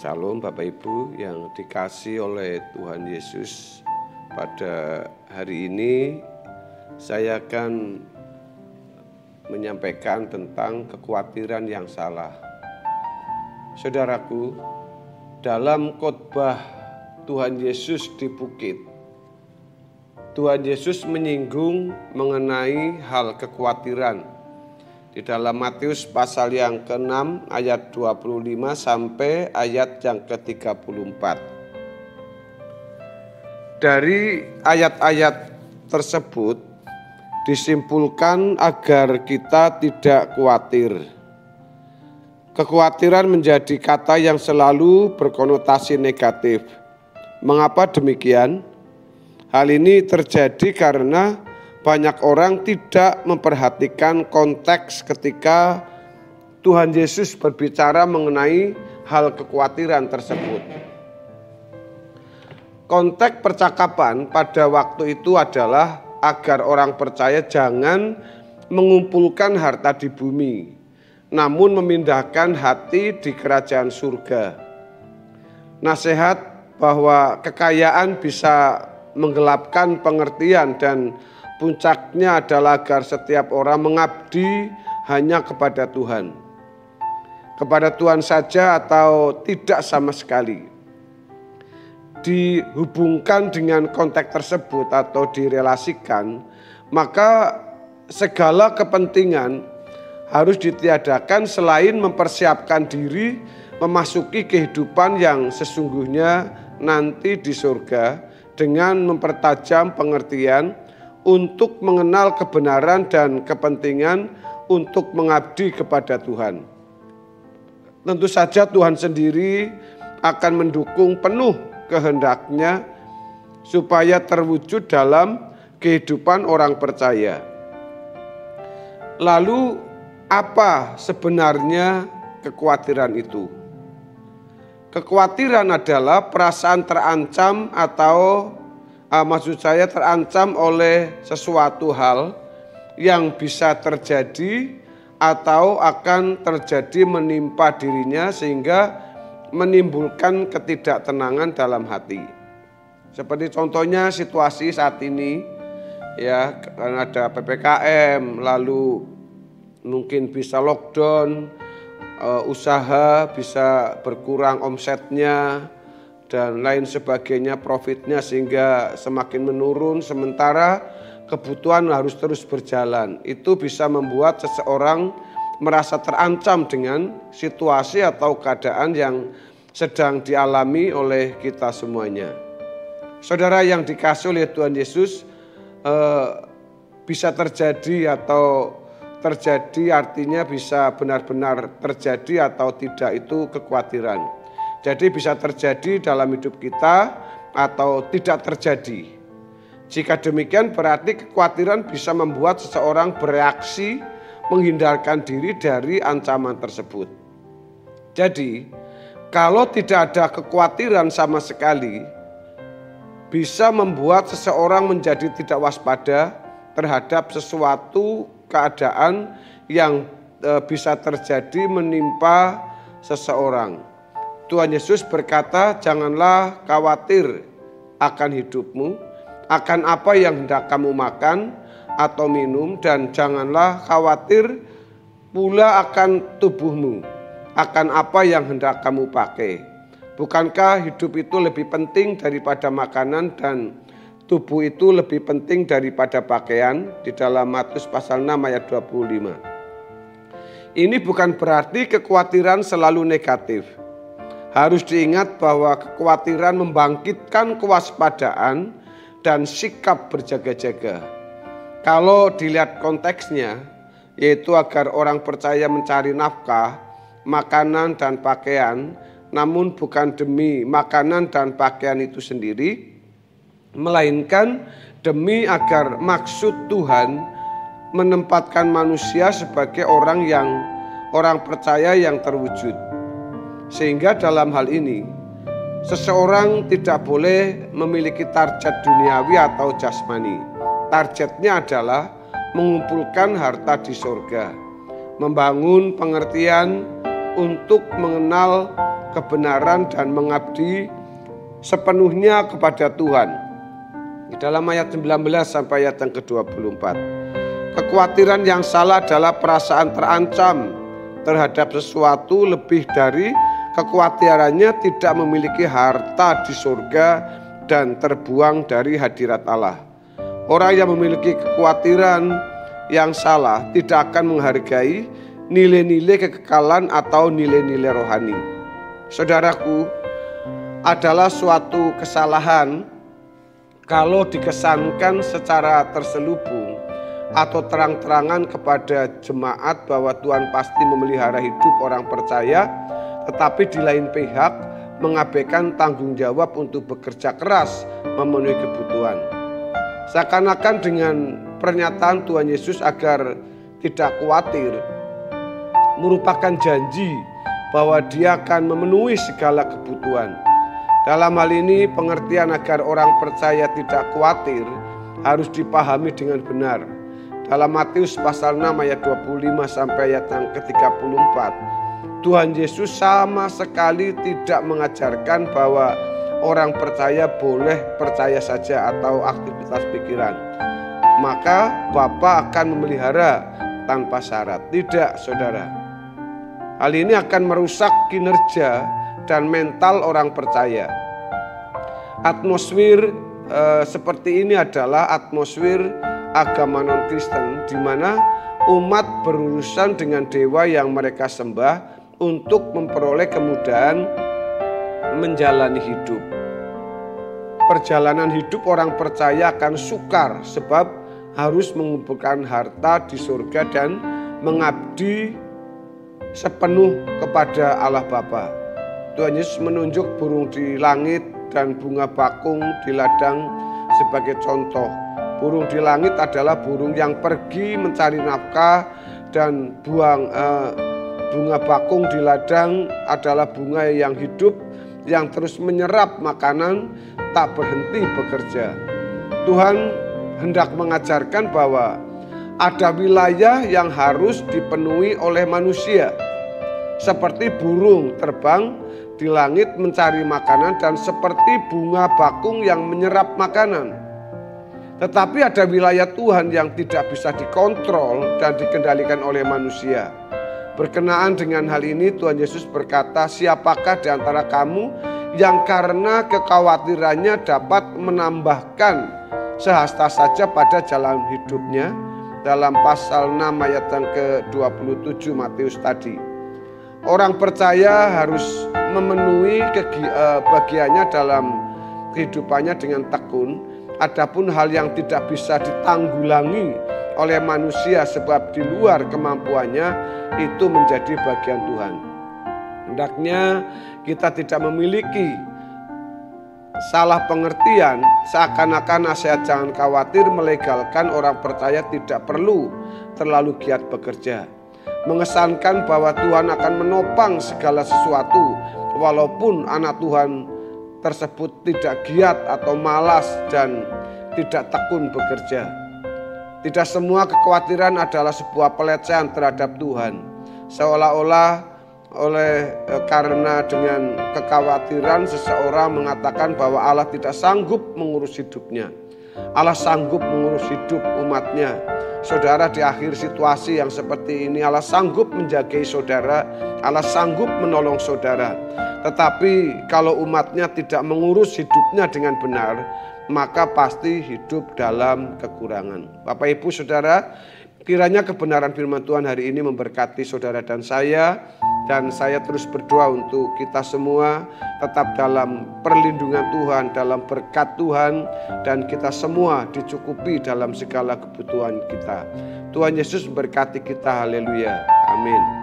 Shalom Bapak Ibu yang dikasihi oleh Tuhan Yesus. Pada hari ini saya akan menyampaikan tentang kekhawatiran yang salah. Saudaraku, dalam khotbah Tuhan Yesus di bukit, Tuhan Yesus menyinggung mengenai hal kekhawatiran. Di dalam Matius pasal yang ke-6 ayat 25 sampai ayat yang ke-34. Dari ayat-ayat tersebut disimpulkan agar kita tidak khawatir. Kekhawatiran menjadi kata yang selalu berkonotasi negatif. Mengapa demikian? Hal ini terjadi karena banyak orang tidak memperhatikan konteks ketika Tuhan Yesus berbicara mengenai hal kekhawatiran tersebut. Konteks percakapan pada waktu itu adalah agar orang percaya jangan mengumpulkan harta di bumi, namun memindahkan hati di kerajaan surga. Nasihat bahwa kekayaan bisa menggelapkan pengertian dan puncaknya adalah agar setiap orang mengabdi hanya kepada Tuhan. Kepada Tuhan saja atau tidak sama sekali. Dihubungkan dengan konteks tersebut atau direlasikan, maka segala kepentingan harus ditiadakan selain mempersiapkan diri memasuki kehidupan yang sesungguhnya nanti di surga dengan mempertajam pengertian untuk mengenal kebenaran dan kepentingan untuk mengabdi kepada Tuhan. Tentu saja Tuhan sendiri akan mendukung penuh kehendaknya supaya terwujud dalam kehidupan orang percaya. Lalu apa sebenarnya kekhawatiran itu? Kekhawatiran adalah perasaan terancam atau maksud saya terancam oleh sesuatu hal yang bisa terjadi atau akan terjadi menimpa dirinya sehingga menimbulkan ketidaktenangan dalam hati. Seperti contohnya situasi saat ini ya, karena ada PPKM, lalu mungkin bisa lockdown, usaha bisa berkurang omsetnya dan lain sebagainya, profitnya sehingga semakin menurun, sementara kebutuhan harus terus berjalan. Itu bisa membuat seseorang merasa terancam dengan situasi atau keadaan yang sedang dialami oleh kita semuanya. Saudara yang dikasihi oleh Tuhan Yesus, bisa terjadi atau terjadi artinya bisa benar-benar terjadi atau tidak, itu kekhawatiran. Jadi bisa terjadi dalam hidup kita atau tidak terjadi. Jika demikian berarti kekhawatiran bisa membuat seseorang bereaksi menghindarkan diri dari ancaman tersebut. Jadi kalau tidak ada kekhawatiran sama sekali bisa membuat seseorang menjadi tidak waspada terhadap sesuatu keadaan yang bisa terjadi menimpa seseorang. Tuhan Yesus berkata, janganlah khawatir akan hidupmu, akan apa yang hendak kamu makan atau minum, dan janganlah khawatir pula akan tubuhmu, akan apa yang hendak kamu pakai. Bukankah hidup itu lebih penting daripada makanan dan tubuh itu lebih penting daripada pakaian? Di dalam Matius pasal 6 ayat 25. Ini bukan berarti kekhawatiran selalu negatif. Harus diingat bahwa kekhawatiran membangkitkan kewaspadaan dan sikap berjaga-jaga. Kalau dilihat konteksnya, yaitu agar orang percaya mencari nafkah, makanan dan pakaian, namun bukan demi makanan dan pakaian itu sendiri, melainkan demi agar maksud Tuhan menempatkan manusia sebagai orang percaya yang terwujud. Sehingga dalam hal ini seseorang tidak boleh memiliki target duniawi atau jasmani. Targetnya adalah mengumpulkan harta di surga, membangun pengertian untuk mengenal kebenaran dan mengabdi sepenuhnya kepada Tuhan. Di dalam ayat 19 sampai ayat yang ke-24. Kekhawatiran yang salah adalah perasaan terancam terhadap sesuatu lebih dari kekhawatirannya tidak memiliki harta di surga dan terbuang dari hadirat Allah. Orang yang memiliki kekhawatiran yang salah tidak akan menghargai nilai-nilai kekekalan atau nilai-nilai rohani. Saudaraku, adalah suatu kesalahan kalau dikesankan secara terselubung atau terang-terangan kepada jemaat bahwa Tuhan pasti memelihara hidup orang percaya, tetapi di lain pihak mengabaikan tanggung jawab untuk bekerja keras memenuhi kebutuhan. Seakan-akan dengan pernyataan Tuhan Yesus agar tidak khawatir merupakan janji bahwa Dia akan memenuhi segala kebutuhan. Dalam hal ini pengertian agar orang percaya tidak khawatir harus dipahami dengan benar. Dalam Matius pasal 6 ayat 25 sampai ayat yang ke-34, Tuhan Yesus sama sekali tidak mengajarkan bahwa orang percaya boleh percaya saja atau aktivitas pikiran, maka Bapa akan memelihara tanpa syarat. Tidak, saudara. Hal ini akan merusak kinerja dan mental orang percaya. Atmosfer seperti ini adalah atmosfer agama non-Kristen, di mana umat berurusan dengan dewa yang mereka sembah untuk memperoleh kemudahan menjalani hidup. Perjalanan hidup orang percaya akan sukar sebab harus mengumpulkan harta di surga dan mengabdi sepenuh kepada Allah Bapa. Tuhan Yesus menunjuk burung di langit dan bunga bakung di ladang sebagai contoh. Burung di langit adalah burung yang pergi mencari nafkah, dan bunga bakung di ladang adalah bunga yang hidup, yang terus menyerap makanan, tak berhenti bekerja. Tuhan hendak mengajarkan bahwa ada wilayah yang harus dipenuhi oleh manusia. Seperti burung terbang di langit mencari makanan dan seperti bunga bakung yang menyerap makanan. Tetapi ada wilayah Tuhan yang tidak bisa dikontrol dan dikendalikan oleh manusia. Berkenaan dengan hal ini Tuhan Yesus berkata, siapakah di antara kamu yang karena kekhawatirannya dapat menambahkan sehasta saja pada jalan hidupnya? Dalam pasal 6 ayat yang ke-27 Matius tadi. Orang percaya harus memenuhi bagiannya dalam kehidupannya dengan tekun. Adapun hal yang tidak bisa ditanggulangi oleh manusia sebab di luar kemampuannya, itu menjadi bagian Tuhan. Hendaknya kita tidak memiliki salah pengertian seakan-akan nasihat jangan khawatir melegalkan orang percaya tidak perlu terlalu giat bekerja. Mengesankan bahwa Tuhan akan menopang segala sesuatu walaupun anak Tuhan tersebut tidak giat atau malas dan tidak tekun bekerja. Tidak semua kekhawatiran adalah sebuah pelecehan terhadap Tuhan. Seolah-olah karena dengan kekhawatiran seseorang mengatakan bahwa Allah tidak sanggup mengurus hidupnya. Allah sanggup mengurus hidup umatnya. Saudara, di akhir situasi yang seperti ini Allah sanggup menjagai saudara, Allah sanggup menolong saudara. Tetapi kalau umatnya tidak mengurus hidupnya dengan benar, maka pasti hidup dalam kekurangan. Bapak Ibu Saudara, kiranya kebenaran firman Tuhan hari ini memberkati saudara dan saya terus berdoa untuk kita semua tetap dalam perlindungan Tuhan, dalam berkat Tuhan, dan kita semua dicukupi dalam segala kebutuhan kita. Tuhan Yesus memberkati kita, haleluya, amin.